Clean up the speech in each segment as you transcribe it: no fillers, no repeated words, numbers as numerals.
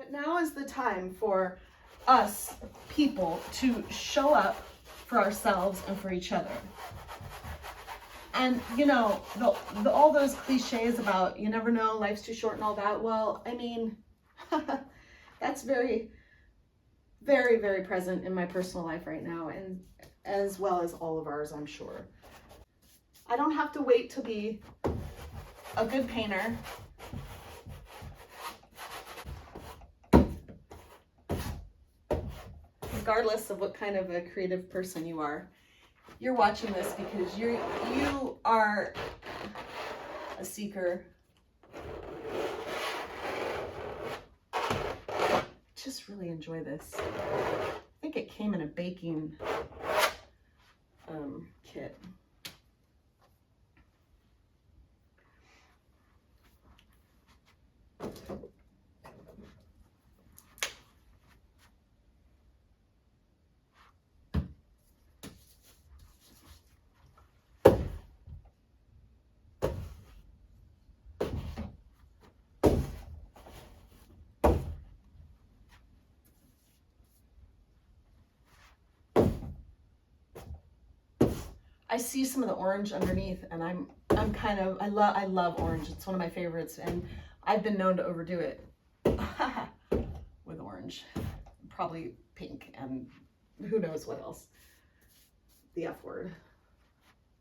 But now is the time for us people to show up for ourselves and for each other. And you know, all those cliches about you never know, life's too short and all that. Well, I mean, that's very, very, very present in my personal life right now, and as well as all of ours, I'm sure. I don't have to wait to be a good painter. Regardless of what kind of a creative person you are, you're watching this because you are a seeker. Just really enjoy this. I think it came in a baking kit. I see some of the orange underneath, and I'm kind of, I love orange. It's one of my favorites, and I've been known to overdo it with orange. Probably pink and who knows what else. The F word.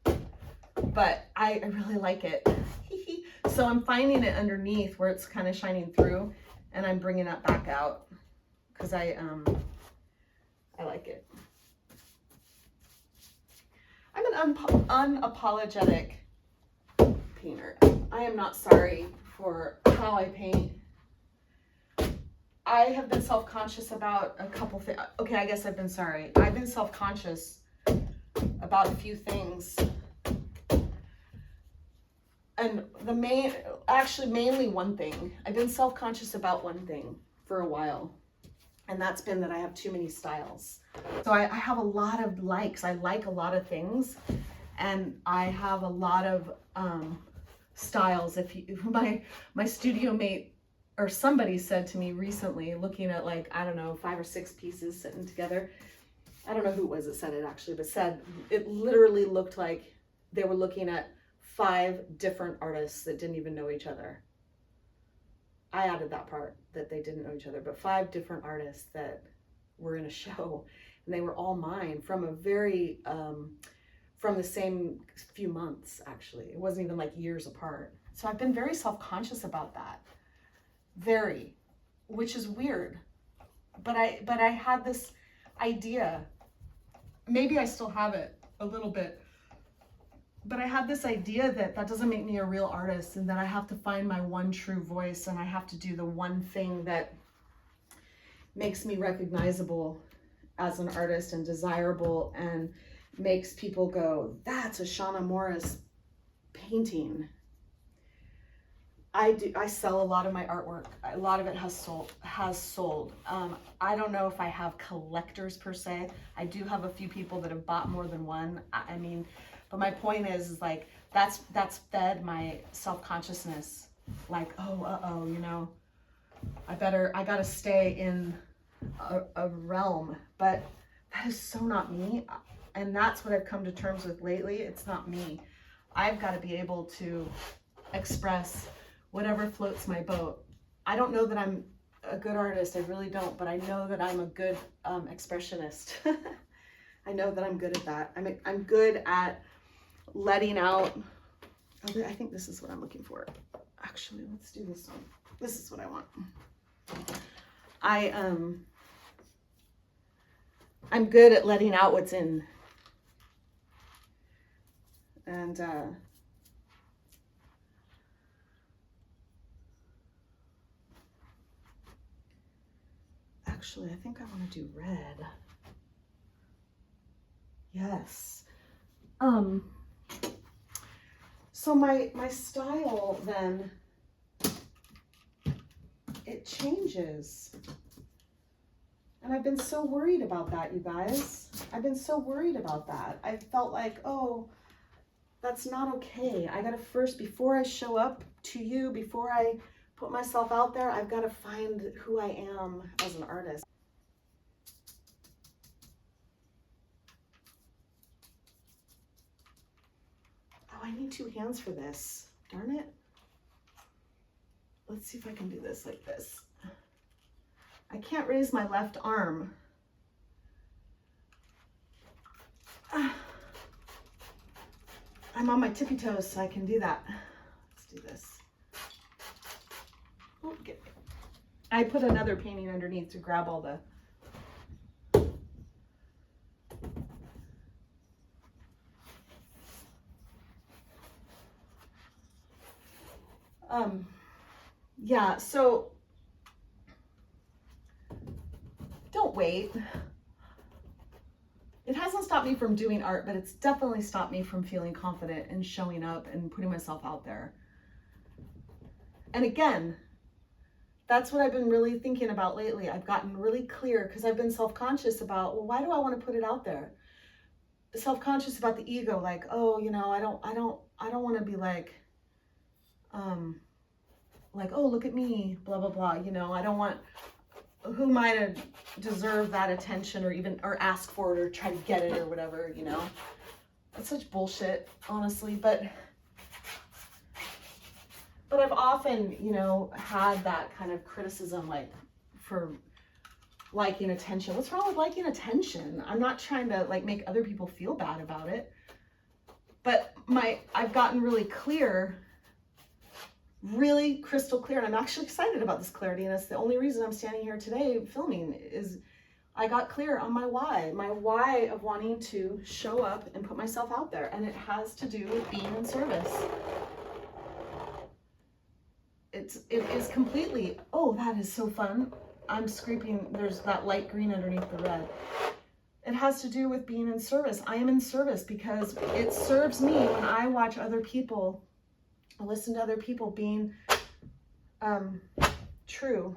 But I really like it. So I'm finding it underneath where it's kind of shining through, and I'm bringing that back out because I like it. I'm an unapologetic painter. I am not sorry for how I paint. I have been self-conscious about a couple things. Okay, I guess I've been sorry. I've been self-conscious about a few things. And mainly one thing. I've been self-conscious about one thing for a while. And that's been that I have too many styles. So I have a lot of likes. I like a lot of things, and I have a lot of styles. My studio mate or somebody said to me recently, looking at like, I don't know, 5 or 6 pieces sitting together. I don't know who it was that said it actually, but said it literally looked like they were looking at 5 different artists that didn't even know each other. I added that part, that they didn't know each other, but 5 different artists that were in a show, and they were all mine from a very, from the same few months, actually. It wasn't even like years apart. So I've been very self-conscious about that. Very, which is weird. But I had this idea, maybe I still have it a little bit, but I had this idea that doesn't make me a real artist, and that I have to find my one true voice, and I have to do the one thing that makes me recognizable as an artist and desirable and makes people go, that's a Shauna Morris painting. I sell a lot of my artwork. A lot of it has sold. I don't know if I have collectors per se. I do have a few people that have bought more than one. I mean, but my point is like, that's fed my self-consciousness. Like, oh, you know, I gotta stay in a realm, but that is so not me. And that's what I've come to terms with lately. It's not me. I've got to be able to express whatever floats my boat. I don't know that I'm a good artist. I really don't, but I know that I'm a good expressionist. I know that I'm good at that. I'm good at letting out. I think this is what I'm looking for. Actually, let's do this one. This is what I want. I'm good at letting out what's in. And actually, I think I want to do red. Yes. So my style then, it changes. And I've been so worried about that, you guys. I've been so worried about that. I felt like, oh, that's not okay. I gotta first, before I show up to you, before I put myself out there, I've got to find who I am as an artist. Oh, I need 2 hands for this. Darn it. Let's see if I can do this like this. I can't raise my left arm. I'm on my tippy toes, so I can do that. Let's do this. Oh, I put another painting underneath to grab all the... Yeah, so don't wait. It hasn't stopped me from doing art, but it's definitely stopped me from feeling confident and showing up and putting myself out there. And again, that's what I've been really thinking about lately. I've gotten really clear because I've been self-conscious about, well, why do I want to put it out there? Self-conscious about the ego, like, oh, you know, I don't want to be like, oh, look at me, blah, blah, blah. You know, I don't want, who might have deserved that attention or ask for it or try to get it or whatever, you know. That's such bullshit, honestly. But I've often, you know, had that kind of criticism, like, for liking attention. What's wrong with liking attention? I'm not trying to, like, make other people feel bad about it. But I've gotten really clear, really crystal clear, and I'm actually excited about this clarity, and it's the only reason I'm standing here today filming, is I got clear on my why of wanting to show up and put myself out there, and it has to do with being in service. It is completely, oh, that is so fun. I'm scraping, there's that light green underneath the red. It has to do with being in service. I am in service because it serves me when I watch other people, listen to other people being true.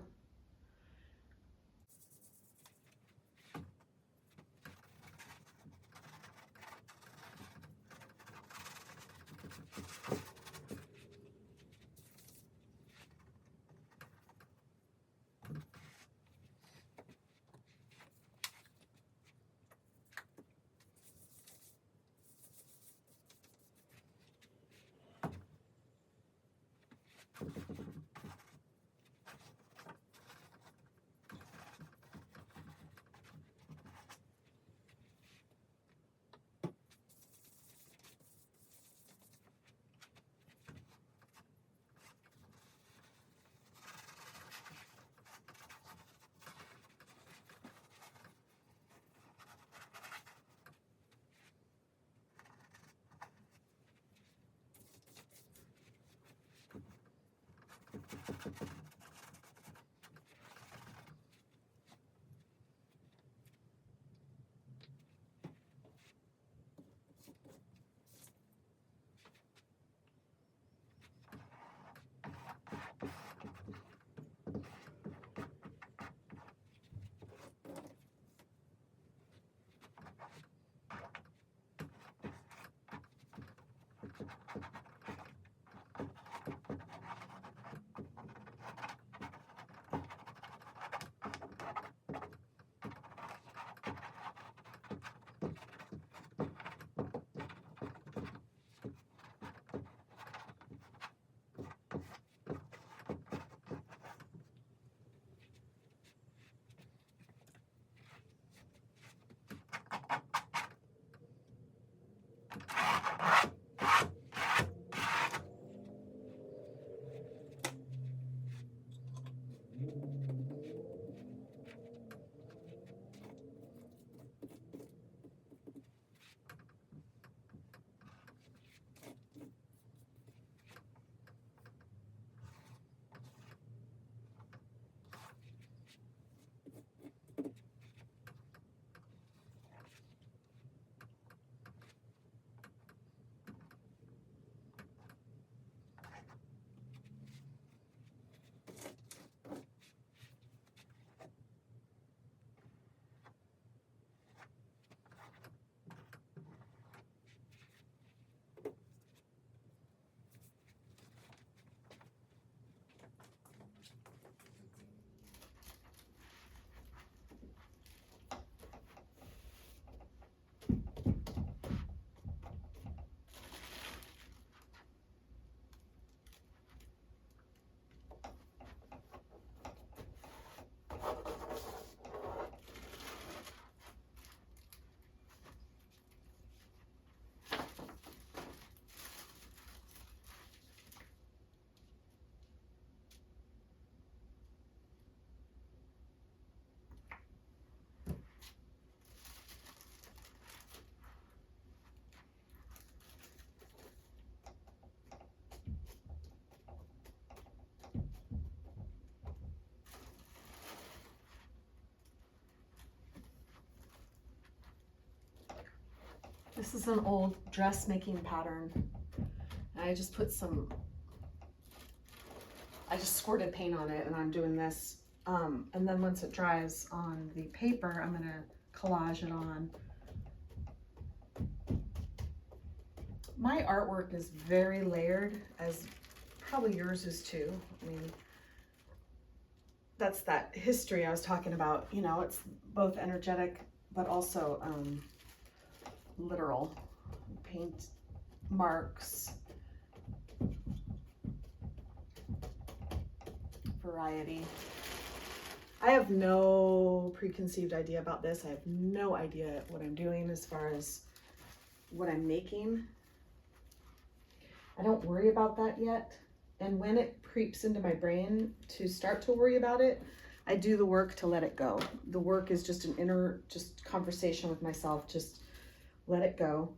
This is an old dressmaking pattern. And I just put some, I just squirted paint on it, and I'm doing this. And then once it dries on the paper, I'm gonna collage it on. My artwork is very layered, as probably yours is too. I mean, that's that history I was talking about. You know, it's both energetic, but also literal. Paint marks, variety. I have no preconceived idea about this. I have no idea what I'm doing as far as what I'm making. I don't worry about that yet. And when it creeps into my brain to start to worry about it, I do the work to let it go. The work is just an inner, just conversation with myself. Just let it go.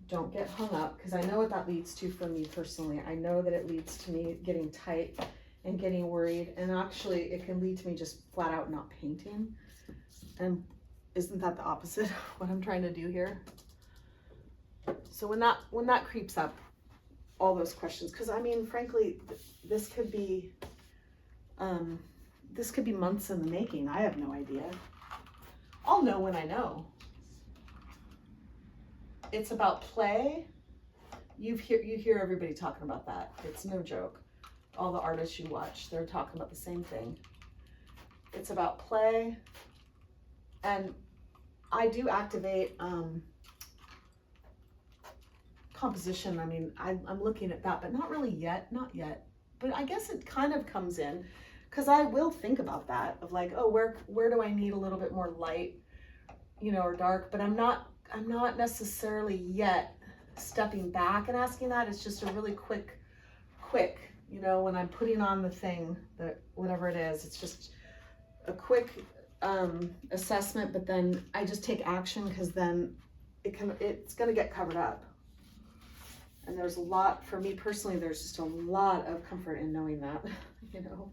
Don't get hung up, because I know what that leads to for me personally. I know that it leads to me getting tight and getting worried, and actually it can lead to me just flat out not painting. And isn't that the opposite of what I'm trying to do here? So when that creeps up, all those questions, because I mean, frankly, this could be months in the making. I have no idea. I'll know when I know. It's about play. You hear everybody talking about that. It's no joke. All the artists you watch, they're talking about the same thing. It's about play. And I do activate composition. I mean, I'm looking at that, but not really yet, not yet. But I guess it kind of comes in, because I will think about that, of like, oh, where do I need a little bit more light, you know, or dark. But I'm not necessarily yet stepping back and asking that. It's just a really quick, you know, when I'm putting on the thing, that whatever it is, it's just a quick assessment, but then I just take action, because then it's gonna get covered up. And there's a lot, for me personally, there's just a lot of comfort in knowing that, you know.